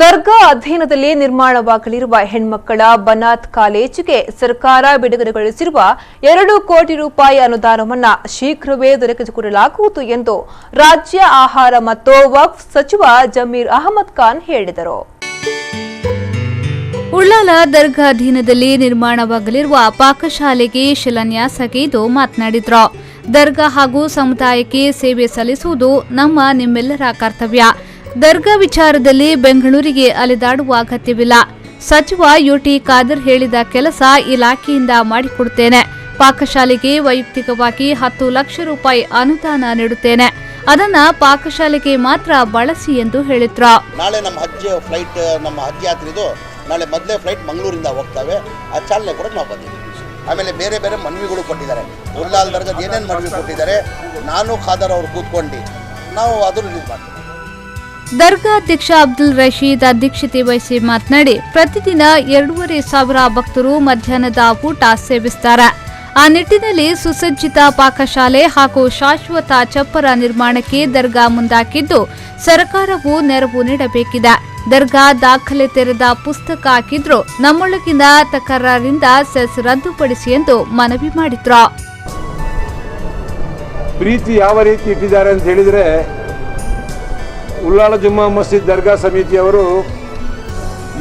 ದರ್ಗಾ ಅಧೀನದಲ್ಲಿ ನಿರ್ಮಾಣವಾಗಲಿರುವ ಹೆಣ್ಮಕ್ಕಳ ಬನಾತ್ ಕಾಲೇಜಿಗೆ ಸರ್ಕಾರ ಬಿಡುಗಡೆಗೊಳಿಸಿರುವ 2 ಕೋಟಿ ರೂಪಾಯಿ ಅನುದಾನವನ್ನು ಶೀಘ್ರವೇ ದೊರಕಿಸಿಕೊಡಲಾಗುವುದು ಎಂದು ರಾಜ್ಯ ಆಹಾರ ಮತ್ತು ವಕ್ಫ್ ಸಚಿವ ಜಮೀರ್ ಅಹಮದ್ ಖಾನ್ ಹೇಳಿದರು. ಉಳ್ಳಾಲ ದರ್ಗಾ ಅಧೀನದಲ್ಲಿ ನಿರ್ಮಾಣವಾಗಲಿರುವ ಪಾಕಶಾಲೆಗೆ ಶಿಲಾನ್ಯಾಸಗೈದು ಮಾತನಾಡಿದರು. ದರ್ಗಾ ಹಾಗೂ ಸಮುದಾಯಕ್ಕೆ ಸೇವೆ ಸಲ್ಲಿಸುವುದು ನಿಮ್ಮೆಲ್ಲರ ಕರ್ತವ್ಯ. ದರ್ಗಾ ವಿಚಾರದಲ್ಲಿ ಬೆಂಗಳೂರಿಗೆ ಅಲೆದಾಡುವ ಅಗತ್ಯವಿಲ್ಲ. ಸಚಿವ ಯುಟಿ ಖಾದರ್ ಹೇಳಿದ ಕೆಲಸ ಇಲಾಖೆಯಿಂದ ಮಾಡಿಕೊಡುತ್ತೇನೆ. ಪಾಕಶಾಲೆಗೆ ವೈಯಕ್ತಿಕವಾಗಿ 10 ಲಕ್ಷ ರೂಪಾಯಿ ಅನುದಾನ ನೀಡುತ್ತೇನೆ. ಅದನ್ನ ಪಾಕಶಾಲೆಗೆ ಮಾತ್ರ ಬಳಸಿ ಎಂದು ಹೇಳಿದ್ರು. ನಾಳೆ ನಮ್ಮ ಹಜ್ ಫ್ಲೈಟ್ ನಮ್ಮ ಹಜ್ ಯಾತ್ರೆದು ನಾಳೆ ಮೊದಲೇ ಫ್ಲೈಟ್ ಮಂಗಳೂರಿಂದ ಹೋಗ್ತವೆ. ಆ ಚಾಲನೆ ಕೂಡ ನಾವು ಬಂದಿದ್ದೀವಿ. ಆಮೇಲೆ ಬೇರೆ ಬೇರೆ ಮನವಿಗಳು ಕೊಟ್ಟಿದ್ದಾರೆ. ಉಳ್ಳಾಲ್ ದರ್ಗದ ಏನೇನು ಮನವಿ ಕೊಟ್ಟಿದ್ದಾರೆ ನಾನು ಖಾದರ್ ಅವರು ಕೂತ್ಕೊಂಡು ನಾವು ಅದು ರಿಲೀಸ್ ಮಾಡ್ತೀವಿ. ದರ್ಗಾ ಅಧ್ಯಕ್ಷ ಅಬ್ದುಲ್ ರಶೀದ್ ಅಧ್ಯಕ್ಷತೆ ವಹಿಸಿ ಮಾತನಾಡಿ, ಪ್ರತಿದಿನ 2,500 ಭಕ್ತರು ಮಧ್ಯಾಹ್ನದ ಊಟ ಸೇವಿಸುತ್ತಾರೆ. ಆ ನಿಟ್ಟಿನಲ್ಲಿ ಸುಸಜ್ಜಿತ ಪಾಕಶಾಲೆ ಹಾಗೂ ಶಾಶ್ವತ ಚಪ್ಪರ ನಿರ್ಮಾಣಕ್ಕೆ ದರ್ಗಾ ಮುಂದಾಕಿದ್ದು ಸರ್ಕಾರವು ನೆರವು ನೀಡಬೇಕಿದೆ. ದರ್ಗಾ ದಾಖಲೆ ತೆರೆದ ಪುಸ್ತಕ ಹಾಕಿದ್ರು ನಮ್ಮೊಳಗಿನ ತಕರಾರಿಂದ ಸೆಸ್ ರದ್ದುಪಡಿಸಿ ಎಂದು ಮನವಿ ಮಾಡಿದ್ರು. ಪ್ರೀತಿ ಯಾವ ರೀತಿ ಇಟ್ಟಿದ್ದಾರೆ ಅಂತ ಹೇಳಿದ್ರೆ, ಉಳ್ಳಾಳ ಜುಮ್ಮಾ ಮಸ್ಜಿದ್ ದರ್ಗಾ ಸಮಿತಿಯವರು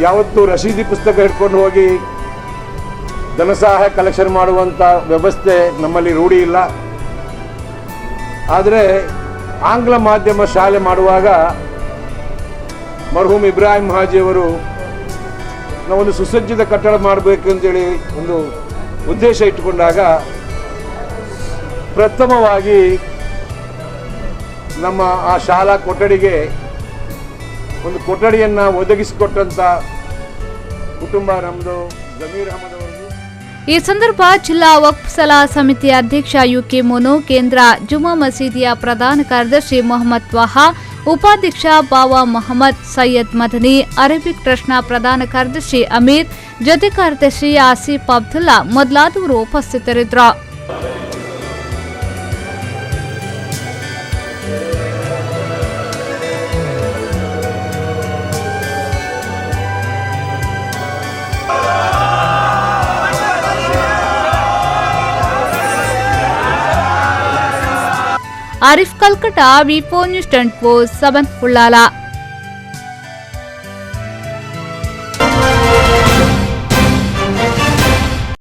ಯಾವತ್ತೂ ರಶೀದಿ ಪುಸ್ತಕ ಹಿಡ್ಕೊಂಡು ಹೋಗಿ ಧನಸಹಾಯ ಕಲೆಕ್ಷನ್ ಮಾಡುವಂಥ ವ್ಯವಸ್ಥೆ ನಮ್ಮಲ್ಲಿ ರೂಢಿ ಇಲ್ಲ. ಆದರೆ ಆಂಗ್ಲ ಮಾಧ್ಯಮ ಶಾಲೆ ಮಾಡುವಾಗ ಮರ್ಹೂಮ್ ಇಬ್ರಾಹಿಂ ಹಾಜಿಯವರು ನಾವೊಂದು ಸುಸಜ್ಜಿತ ಕಟ್ಟಡ ಮಾಡಬೇಕು ಅಂತೇಳಿ ಒಂದು ಉದ್ದೇಶ ಇಟ್ಟುಕೊಂಡಾಗ ಪ್ರಥಮವಾಗಿ ನಮ್ಮ ಆ ಶಾಲಾ ಕೊಠಡಿಗೆ ಒಂದು ಕೊಠಡಿಯನ್ನು ಒದಗಿಸಿಕೊಟ್ಟಂಥ ಕುಟುಂಬ ನಮ್ಮದು ಜಮೀರ್ ಅಹಮದ್ ಅವರು. ಈ ಸಂದರ್ಭ ಜಿಲ್ಲಾ ವಕ್ಫ್ ಸಲಹಾ ಸಮಿತಿಯ ಅಧ್ಯಕ್ಷ ಯುಕೆ ಮೋನು, ಕೇಂದ್ರ ಜುಮಾ ಮಸೀದಿಯ ಪ್ರಧಾನ ಕಾರ್ಯದರ್ಶಿ ಮೊಹಮ್ಮದ್ ವಾಹಾ, ಉಪಾಧ್ಯಕ್ಷ ಬಾವಾ ಮೊಹಮ್ಮದ್, ಸೈಯದ್ ಮದನಿ, ಅರೇಬಿಕ್ ಟ್ರಸ್ಟ್ನ ಪ್ರಧಾನ ಕಾರ್ಯದರ್ಶಿ ಅಮೀರ್, ಜೊತೆ ಕಾರ್ಯದರ್ಶಿ ಆಸಿಫ್ ಅಬ್ದುಲ್ಲಾ ಮೊದಲಾದವರು ಉಪಸ್ಥಿತರಿದ್ದರು. ಆರಿಫ್ ಕಲ್ಕಟ, ವಿ4 ನ್ಯೂಸ್ 24/7 ಉಳ್ಳಾಲ.